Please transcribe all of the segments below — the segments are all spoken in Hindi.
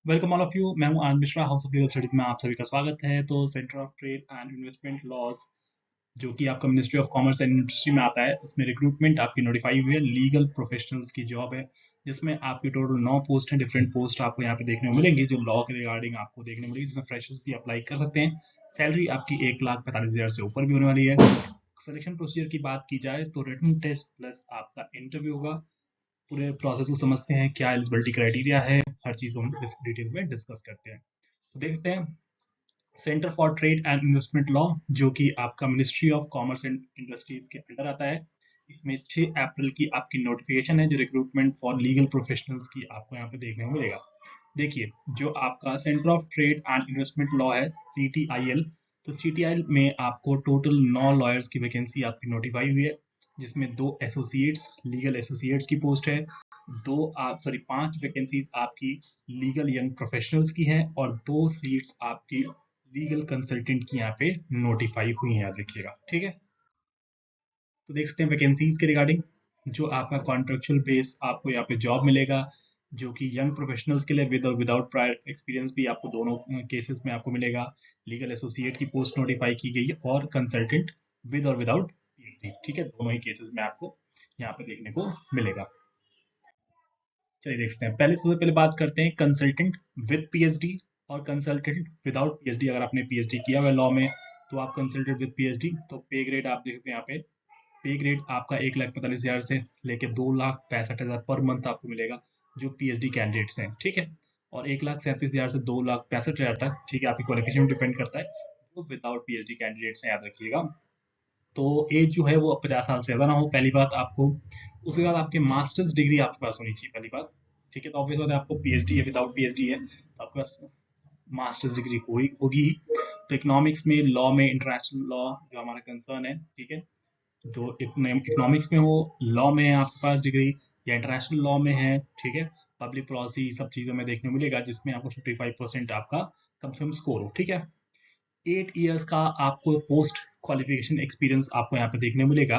Welcome all of you. मैं हूं Anand Mishra, house of legal studies में आप सभी का स्वागत है। तो centre of trade and investment laws, जो कि आपका ministry of commerce and industry में आता है, उसमें रिक्रूटमेंट आपकी नोटिफाई हुई है। लीगल प्रोफेशनल्स की जॉब है, जिसमें आपकी टोटल 9 पोस्ट हैं। डिफरेंट पोस्ट आपको यहाँ पे देखने को मिलेंगी, जो लॉ के रिगार्डिंग आपको देखने को मिलेगी, जिसमें फ्रेशर्स भी अप्लाई कर सकते हैं। सैलरी आपकी 1,45,000 से ऊपर भी होने वाली है। सिलेक्शन प्रोसीजर की बात की जाए तो रिटन टेस्ट प्लस आपका इंटरव्यू होगा। पूरे प्रोसेस को समझते हैं, क्या एलिजिबिलिटी क्राइटेरिया है, हर चीज हम इस डिटेल में डिस्कस करते हैं। तो देखते हैं centre for trade and investment law, जो कि आपका ministry of commerce and industries के अंडर आता है। इसमें 6 अप्रैल की आपकी नोटिफिकेशन है, जो रिक्रूटमेंट फॉर लीगल प्रोफेशनल्स की आपको यहाँ पे देखने को मिलेगा। देखिए, जो आपका centre of trade and investment law है, CTIL, तो CTIL में आपको टोटल 9 लॉयर्स की वैकेंसी आपकी नोटिफाई हुई है, जिसमें 2 एसोसिएट्स, लीगल एसोसिएट्स की पोस्ट है। 5 वैकेंसीज आपकी लीगल यंग प्रोफेशनल्स की है, और 2 सीट्स आपकी लीगल कंसल्टेंट की यहाँ पे नोटिफाई हुई है, याद रखिएगा। ठीक है, तो देख सकते हैं वैकेंसीज के रिगार्डिंग, जो आपका कॉन्ट्रेक्चुअल बेस आपको यहाँ पे जॉब मिलेगा, जो कि यंग प्रोफेशनल्स के लिए विद और विदाउट प्रायर एक्सपीरियंस भी आपको दोनों केसेस में आपको मिलेगा। लीगल एसोसिएट की पोस्ट नोटिफाई की गई है, और कंसल्टेंट विद और विदाउट PhD, ठीक है, दोनों ही केसेस में आपको यहाँ पे देखने को मिलेगा। चलिए देखते हैं, पहले सबसे पहले बात करते हैं कंसल्टेंट विद PhD और कंसल्टेंट विदाउट PhD। अगर आपने PhD किया हुआ है लॉ में, तो आप कंसल्टेंट विद PhD, तो पे ग्रेड आप देख सकते हैं यहाँ पे। पे ग्रेड आपका 1,45,000 से लेके 2,65,000 पर मंथ आपको मिलेगा, जो PhD कैंडिडेट्स हैं। ठीक है, और 1,37,000 से 2,65,000 तक, ठीक है, आपकी क्वालिफिकेशन डिपेंड करता है, वो विदाउट PhD कैंडिडेट्स हैं, याद रखिएगा। तो एज जो है वो 50 साल से ज़्यादा ना हो, पहली बात आपको। उसके बाद आपकी मास्टर्स डिग्री आपके पास होनी चाहिए, पहली बात। ठीक है, तो ऑब्वियस बात है, आपको PhD है, विदाउट PhD है, तो आपके पास मास्टर्स डिग्री होगी। तो इकोनॉमिक्स में, लॉ में, इंटरनेशनल लॉ जो हमारा कंसर्न है, ठीक है, तो इकोनॉमिक्स में हो, लॉ में है आपके पास डिग्री, या इंटरनेशनल लॉ में है, ठीक है, पब्लिक पॉलिसी, सब चीज़ों में देखने को मिलेगा, जिसमें आपको 55% आपका कम से कम स्कोर हो। ठीक है, 8 years का आपको पोस्ट क्वालिफिकेशन एक्सपीरियंस आपको यहाँ पे देखने मिलेगा,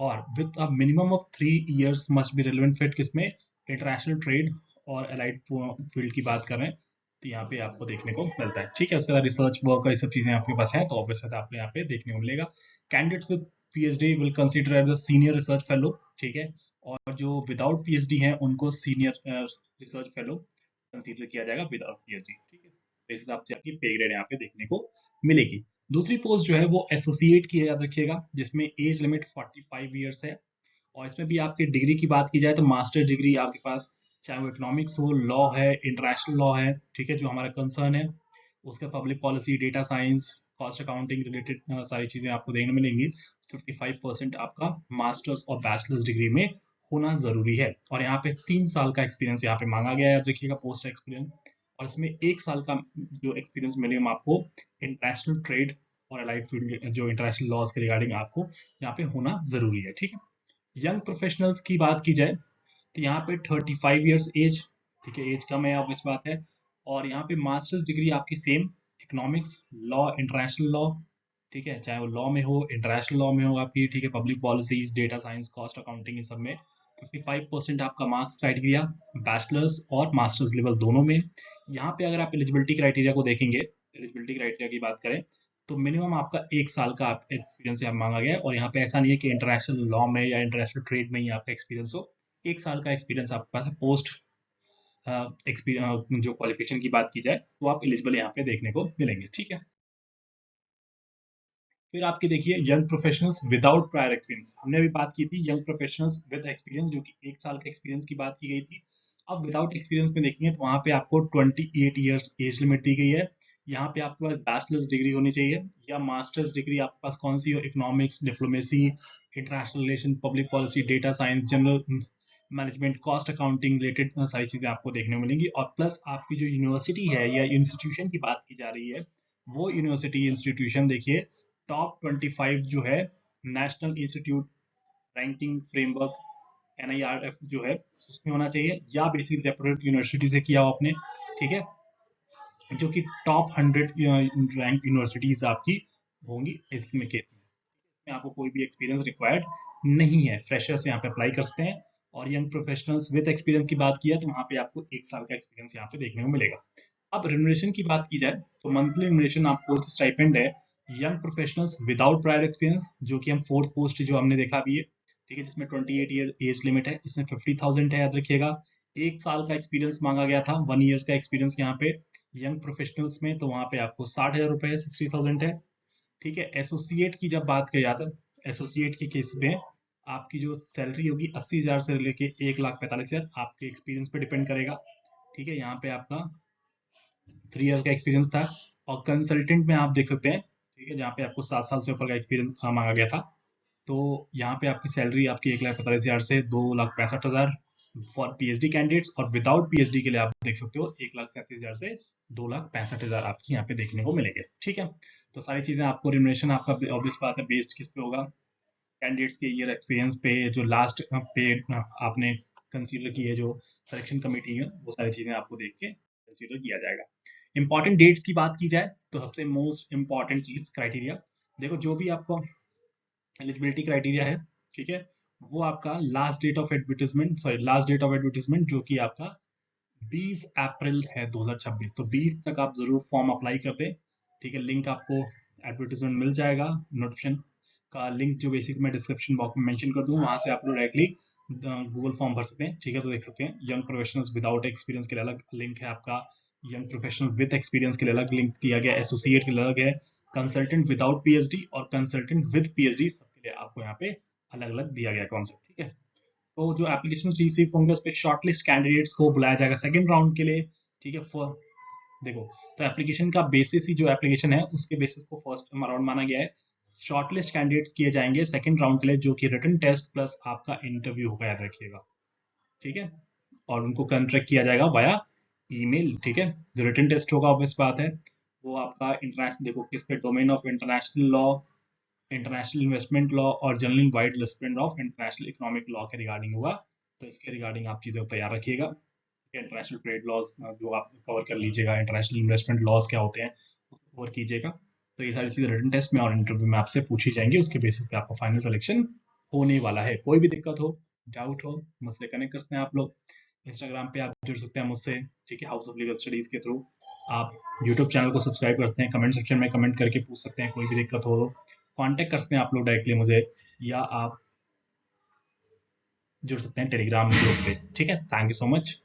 और with a minimum of 3 years must be relevant fit, किसमें, इंटरनेशनल ट्रेड और अलाइड फील्ड की बात कर रहे हैं, तो यहाँ पे आपको देखने को मिलता है। ठीक है, उसके बाद रिसर्च वर्क और ये सब चीजें आपके पास है, तो ऑब्वियसली आपको यहाँ पे देखने को मिलेगा। Candidates with PhD will consider as a senior research fellow, ठीक है, और जो विदाउट PhD है उनको सीनियर रिसर्च फेलो कंसिडर किया जाएगा विदाउट PhD। ठीक है, तो इस हिसाब से आपकी पे ग्रेड यहाँ पे देखने को मिलेगी। दूसरी पोस्ट जो है वो एसोसिएट की है, याद रखिएगा, जिसमें एज लिमिट 45 ईयर्स है। और इसमें भी आपकी डिग्री की बात की जाए तो मास्टर डिग्री आपके पास, चाहे वो इकोनॉमिक्स हो, लॉ है, इंटरनेशनल लॉ है, ठीक है, जो हमारा कंसर्न है, उसका public policy, data science, cost accounting related सारी चीजें आपको देखने मिलेंगी। 55% आपका मास्टर्स और बैचलर्स डिग्री में होना जरूरी है, और यहाँ पे 3 साल का एक्सपीरियंस यहाँ पे मांगा गया है, याद रखिएगा, पोस्ट एक्सपीरियंस। और इसमें 1 साल का जो एक्सपीरियंस मिनिमम आपको इंटरनेशनल ट्रेड और अलाइड फील्ड, जो इंटरनेशनल लॉज के रिगार्डिंग आपको यहाँ पे होना जरूरी है। ठीक है, यंग प्रोफेशनल्स की बात की जाए तो यहाँ पे 35 ईयर्स एज, ठीक है, एज कम है, ऑब्वियस बात है। और यहाँ पे मास्टर्स डिग्री आपकी same, economics, law, international law, ठीक है, चाहे वो लॉ में हो, इंटरनेशनल लॉ में हो आपकी, ठीक है, public policies, data science, cost accounting, इन सब में 55% आपका मार्क्स क्राइटेरिया, बैचलर्स और मास्टर्स लेवल दोनों में। यहाँ पे अगर आप एलिजिबिलिटी क्राइटेरिया को देखेंगे, एलिजिबिलिटी क्राइटेरिया की बात करें, तो मिनिमम आपका 1 साल का एक्सपीरियंस यहाँ मांगा गया है, और यहाँ पे ऐसा नहीं है कि इंटरनेशनल लॉ में या इंटरनेशनल ट्रेड में ही आपका एक्सपीरियंस हो। 1 साल का एक्सपीरियंस आपके पास है। पोस्ट जो क्वालिफिकेशन की बात की जाए, तो आप एलिजिबल यहाँ पे देखने को मिलेंगे। ठीक है, फिर आपके देखिए young professionals without prior experience, हमने अभी बात की थी यंग प्रोफेशनल्स विद एक्सपीरियंस, जो कि 1 साल का एक्सपीरियंस की बात की गई थी। अब विदाउट एक्सपीरियंस में देखेंगे तो वहाँ पे आपको 28 ईयर्स एज लिमिट दी गई है। यहाँ पे आपके पास बैचलर्स डिग्री होनी चाहिए, या मास्टर्स डिग्री आपके पास कौन सी हो, economics, diplomacy, international relation, public policy, data science, general management, cost accounting related सारी चीजें आपको देखने को मिलेंगी। और प्लस आपकी जो यूनिवर्सिटी है या इंस्टीट्यूशन की बात की जा रही है, वो यूनिवर्सिटी इंस्टीट्यूशन देखिए, टॉप 25 जो है, national institute ranking framework, NIRF जो है, उसमें होना चाहिए, या बेसिक रेपुटेड यूनिवर्सिटी से किया हो आपने, ठीक है, जो कि टॉप 100 रैंक यूनिवर्सिटीज आपकी होंगी इसमें के, में आपको कोई भी एक्सपीरियंस रिक्वायर्ड नहीं है, फ्रेशर्स यहाँ पे अप्लाई कर सकते हैं। और यंग प्रोफेशनल्स विद एक्सपीरियंस की बात किया तो वहाँ पे आपको 1 साल का एक्सपीरियंस यहाँ पे देखने को मिलेगा। अब रिम्यूनरेशन की बात की जाए तो मंथली रिम्यूनरेशन आपको जो स्टाइपेंड है young professionals without prior experience, जो कि हम फोर्थ पोस्ट जो हमने देखा अभी है, ठीक है, जिसमें 28 ईयर एज लिमिट है, इसमें 50,000 है, याद रखिएगा। 1 साल का एक्सपीरियंस मांगा गया था, 1 ईयर का एक्सपीरियंस यहाँ पे यंग प्रोफेशनल्स में, तो वहाँ पे आपको 60,000 रुपए 60,000 है। ठीक है, एसोसिएट की जब बात करी जाता है, एसोसिएट के केस में आपकी जो सैलरी होगी 80,000 से लेके 1,45,000 आपके एक्सपीरियंस पे डिपेंड करेगा। ठीक है, यहाँ पे आपका 3 ईयर का एक्सपीरियंस था। और कंसल्टेंट में आप देख सकते हैं, ठीक है, जहाँ पे आपको 7 साल से ऊपर का एक्सपीरियंस मांगा गया था। तो यहाँ पे आपकी सैलरी आपकी 1,45,000 से 2,65,000 फॉर पीएचडी कैंडिडेट्स, और विदाउट पीएचडी के लिए आप देख सकते हो 1,37,000 से 2,65,000 आपकी यहाँ पे देखने को मिलेंगे। ठीक है, तो सारी चीजें आपको रिम्यूनरेशन आपका ऑब्वियस बात है बेस्ड किस पे होगा, कैंडिडेट्स के ईयर एक्सपीरियंस पे, जो लास्ट पे आपने कंसीडर की है, जो सिलेक्शन कमेटी है, वो सारी चीजें आपको देख के कंसीडर किया जाएगा। इंपॉर्टेंट डेट्स की बात की जाए तो सबसे मोस्ट इंपॉर्टेंट चीज क्राइटेरिया, देखो जो भी आपको एलिजिबिलिटी क्राइटेरिया है, ठीक है, वो आपका last date of advertisement, sorry last date of advertisement जो कि आपका 20 अप्रैल है 2026, तो 20 तक आप जरूर फॉर्म अप्लाई कर दें। ठीक है, लिंक आपको एडवर्टीजमेंट मिल जाएगा, नोटिफिकेशन का लिंक जो बेसिक मैं डिस्क्रिप्शन बॉक्स में मेंशन कर दूं, वहां से आप लोग डायरेक्टली गूगल फॉर्म भर सकते हैं। ठीक है, तो देख सकते हैं यंग प्रोफेशनल्स विदाउट एक्सपीरियंस के लिए अलग लिंक है आपका, यंग प्रोफेशनल विद एक्सपीरियंस के लिए अलग लिंक दिया गया, एसोसिएट के लिए अलग है, कंसल्टेंट विदाउट पीएचडी और कंसल्टेंट विद पीएचडी सबके लिए आपको यहाँ पे अलग अलग दिया गया कॉन्सेप्ट। ठीक है, तो जो एप्लीकेशन रिसीव होंगे उस पर शॉर्टलिस्ट कैंडिडेट्स को बुलाया जाएगा सेकंड राउंड के लिए। ठीक है, देखो, तो एप्लीकेशन का बेसिस ही जो एप्लीकेशन है उसके बेसिस को फर्स्ट राउंड माना गया है। शॉर्टलिस्ट कैंडिडेट्स किए जाएंगे सेकंड राउंड के लिए, जो कि रिटन टेस्ट प्लस आपका इंटरव्यू होगा, याद रखिएगा। ठीक है, और उनको कॉन्ट्रैक्ट किया जाएगा वाया ईमेल। ठीक है, जो रिटन टेस्ट होगा ऑब्वियस बात है वो आपका इंटरनेशनल, देखो किस पे, domain of international law, international investment law और general wide discipline of international economic law के रिगार्डिंग होगा। तो इसके रिगार्डिंग आप चीज़ें तैयार रखिएगा। इंटरनेशनल ट्रेड लॉज जो आप कवर कर लीजिएगा, इंटरनेशनल इन्वेस्टमेंट लॉज क्या होते हैं कवर कीजिएगा। तो ये सारी चीज़ें रिटन टेस्ट में और इंटरव्यू में आपसे पूछी जाएंगी, उसके बेसिस पे आपका फाइनल सिलेक्शन होने वाला है। कोई भी दिक्कत हो, डाउट हो, मुझसे कनेक्ट कर सकते हैं आप लोग। इंस्टाग्राम पे आप जुड़ सकते हैं मुझसे, ठीक है, हाउस ऑफ लीगल स्टडीज के थ्रू। आप यूट्यूब चैनल को सब्सक्राइब कर सकते हैं, कमेंट सेक्शन में कमेंट करके पूछ सकते हैं, कोई भी दिक्कत हो कांटेक्ट कर सकते हैं आप लोग डायरेक्टली मुझे, या आप जुड़ सकते हैं टेलीग्राम ग्रुप पे। ठीक है, थैंक यू सो मच।